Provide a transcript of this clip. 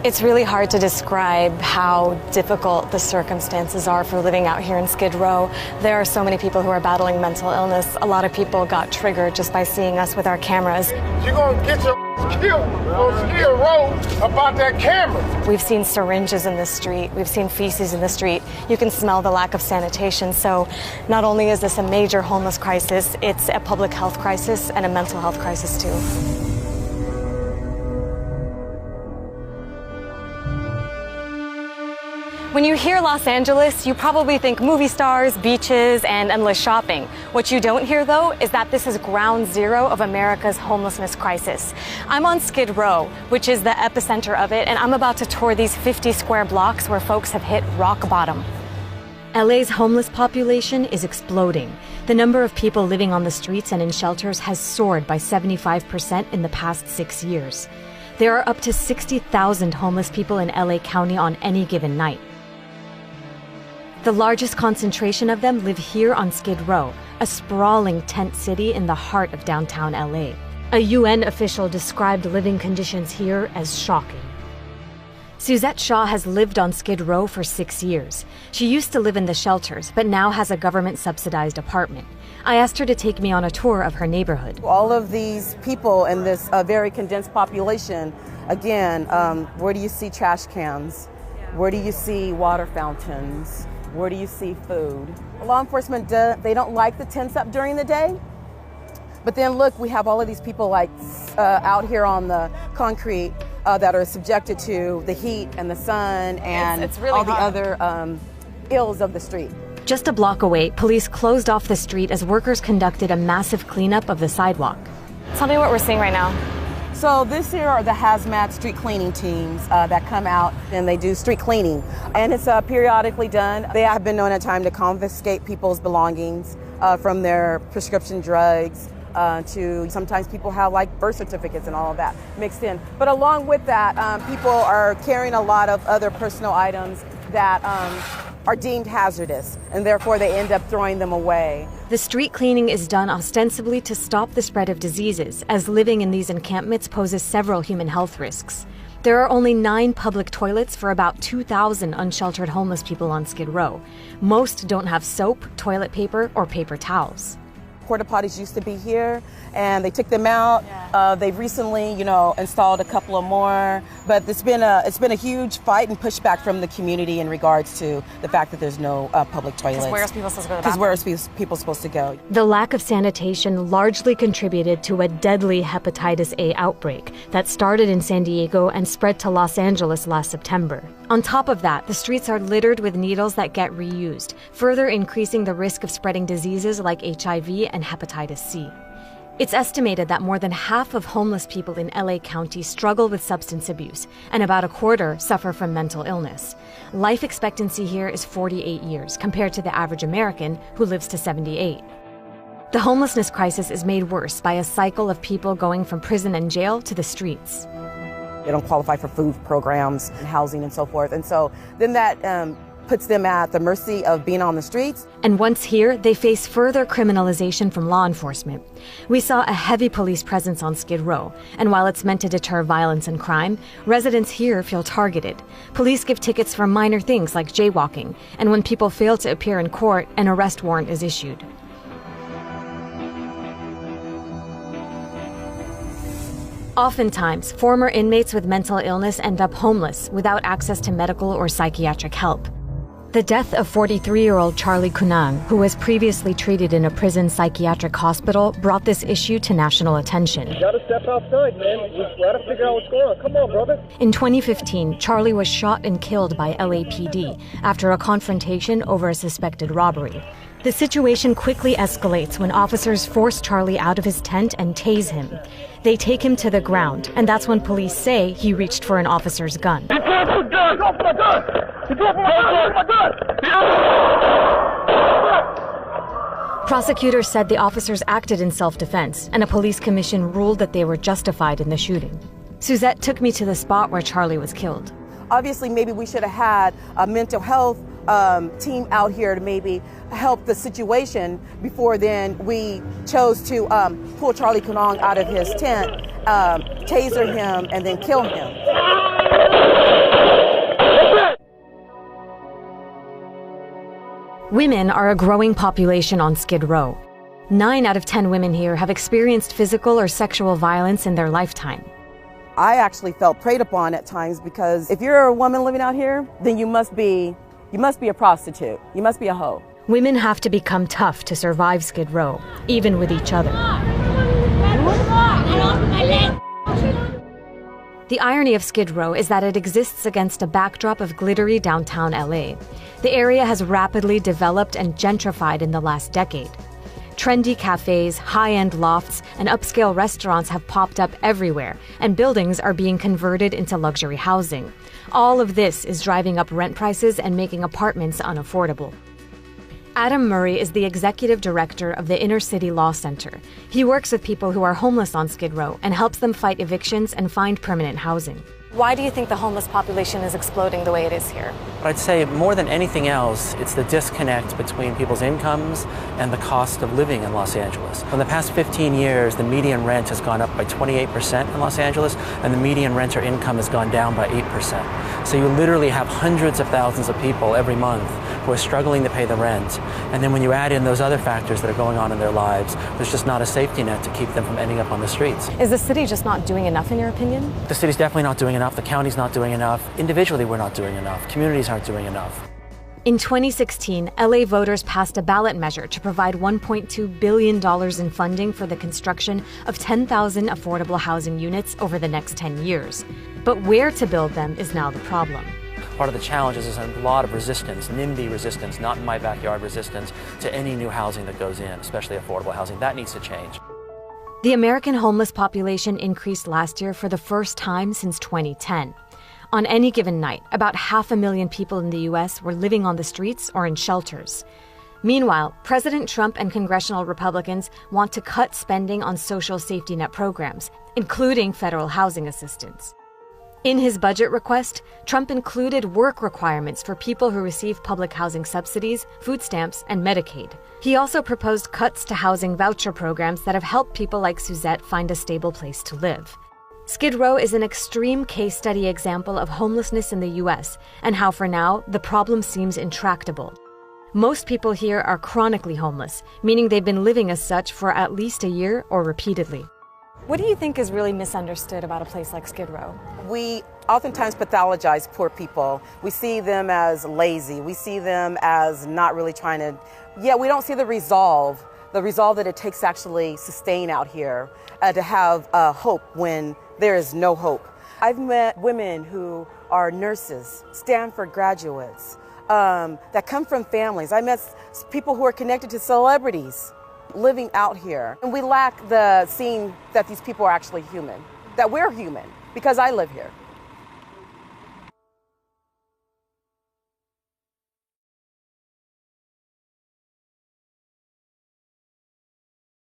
It's really hard to describe how difficult the circumstances are for living out here in Skid Row. There are so many people who are battling mental illness. A lot of people got triggered just by seeing us with our cameras. You're gonna get your killed on Skid Row about that camera. We've seen syringes in the street. We've seen feces in the street. You can smell the lack of sanitation. So not only is this a major homeless crisis, it's a public health crisis and a mental health crisis too. When you hear Los Angeles, you probably think movie stars, beaches, and endless shopping. What you don't hear, though, is that this is ground zero of America's homelessness crisis. I'm on Skid Row, which is the epicenter of it, and I'm about to tour these 50 square blocks where folks have hit rock bottom. LA's homeless population is exploding. The number of people living on the streets and in shelters has soared by 75% in the past 6 years. There are up to 60,000 homeless people in LA County on any given night. The largest concentration of them live here on Skid Row, a sprawling tent city in the heart of downtown LA. A UN official described living conditions here as shocking. Suzette Shaw has lived on Skid Row for 6 years. She used to live in the shelters, but now has a government-subsidized apartment. I asked her to take me on a tour of her neighborhood. All of these people in this very condensed population, again, where do you see trash cans? Where do you see water fountains? Where do you see food? Law enforcement, they don't like the tents up during the day. But then look, we have all of these people like out here on the concrete that are subjected to the heat and the sun and it's really all the hot. other ills of the street. Just a block away, police closed off the street as workers conducted a massive cleanup of the sidewalk. Tell me what we're seeing right now. So this here are the hazmat street cleaning teams that come out and they do street cleaning. And it's periodically done. They have been known at time to confiscate people's belongings from their prescription drugs to sometimes people have like birth certificates and all of that mixed in. But along with that, people are carrying a lot of other personal items that are deemed hazardous, and therefore they end up throwing them away. The street cleaning is done ostensibly to stop the spread of diseases, as living in these encampments poses several human health risks. There are only 9 public toilets for about 2,000 unsheltered homeless people on Skid Row. Most don't have soap, toilet paper, or paper towels. Porta potties used to be here, and they took them out. They've recently, installed a couple of more. But it's been a huge fight and pushback from the community in regards to the fact that there's no public toilets. Because where are people supposed to go to the Because bathroom? where are people supposed to go? The lack of sanitation largely contributed to a deadly hepatitis A outbreak that started in San Diego and spread to Los Angeles last September. On top of that, the streets are littered with needles that get reused, further increasing the risk of spreading diseases like HIV and hepatitis C. It's estimated that more than half of homeless people in LA County struggle with substance abuse, and about a quarter suffer from mental illness. Life expectancy here is 48 years, compared to the average American, who lives to 78. The homelessness crisis is made worse by a cycle of people going from prison and jail to the streets. They don't qualify for food programs and housing and so forth. And so then that puts them at the mercy of being on the streets. And once here, they face further criminalization from law enforcement. We saw a heavy police presence on Skid Row, and while it's meant to deter violence and crime, residents here feel targeted. Police give tickets for minor things like jaywalking, and when people fail to appear in court, an arrest warrant is issued. Oftentimes, former inmates with mental illness end up homeless without access to medical or psychiatric help. The death of 43-year-old Charlie Kunang, who was previously treated in a prison psychiatric hospital, brought this issue to national attention. You gotta step outside, man. We gotta figure out what's going on. Come on, brother. In 2015, Charlie was shot and killed by LAPD after a confrontation over a suspected robbery. The situation quickly escalates when officers force Charlie out of his tent and tase him. They take him to the ground, and that's when police say he reached for an officer's gun. He dropped my gun! He dropped my gun! He dropped my gun! Prosecutors said the officers acted in self-defense, and a police commission ruled that they were justified in the shooting. Suzette took me to the spot where Charlie was killed. Obviously, maybe we should have had a mental health team out here to maybe help the situation before then we chose to pull Charlie Kunang out of his tent, taser him, and then kill him. Women are a growing population on Skid Row. 9 out of 10 women here have experienced physical or sexual violence in their lifetime. I actually felt preyed upon at times because if you're a woman living out here, then you must be a prostitute. You must be a hoe. Women have to become tough to survive Skid Row, even with each other. The irony of Skid Row is that it exists against a backdrop of glittery downtown LA. The area has rapidly developed and gentrified in the last decade. Trendy cafes, high-end lofts, and upscale restaurants have popped up everywhere, and buildings are being converted into luxury housing. All of this is driving up rent prices and making apartments unaffordable. Adam Murray is the executive director of the Inner City Law Center. He works with people who are homeless on Skid Row and helps them fight evictions and find permanent housing. Why do you think the homeless population is exploding the way it is here? I'd say more than anything else, it's the disconnect between people's incomes and the cost of living in Los Angeles. In the past 15 years, the median rent has gone up by 28% in Los Angeles, and the median renter income has gone down by 8%. So you literally have hundreds of thousands of people every month who are struggling to pay the rent. And then when you add in those other factors that are going on in their lives, there's just not a safety net to keep them from ending up on the streets. Is the city just not doing enough, in your opinion? The city's definitely not doing enough. The county's not doing enough. Individually, we're not doing enough. Communities aren't doing enough. In 2016, LA voters passed a ballot measure to provide $1.2 billion in funding for the construction of 10,000 affordable housing units over the next 10 years. But where to build them is now the problem. Part of the challenge is there's a lot of resistance, NIMBY resistance, not in my backyard resistance, to any new housing that goes in, especially affordable housing. That needs to change. The American homeless population increased last year for the first time since 2010. On any given night, about 500,000 people in the U.S. were living on the streets or in shelters. Meanwhile, President Trump and congressional Republicans want to cut spending on social safety net programs, including federal housing assistance. In his budget request, Trump included work requirements for people who receive public housing subsidies, food stamps, and Medicaid. He also proposed cuts to housing voucher programs that have helped people like Suzette find a stable place to live. Skid Row is an extreme case study example of homelessness in the U.S. and how, for now, the problem seems intractable. Most people here are chronically homeless, meaning they've been living as such for at least a year or repeatedly. What do you think is really misunderstood about a place like Skid Row? We oftentimes pathologize poor people. We see them as lazy. We see them as not really trying to, we don't see the resolve that it takes to actually sustain out here, to have hope when there is no hope. I've met women who are nurses, Stanford graduates, that come from families. I met people who are connected to celebrities living out here. And we lack the seeing that these people are actually human, that we're human, because I live here.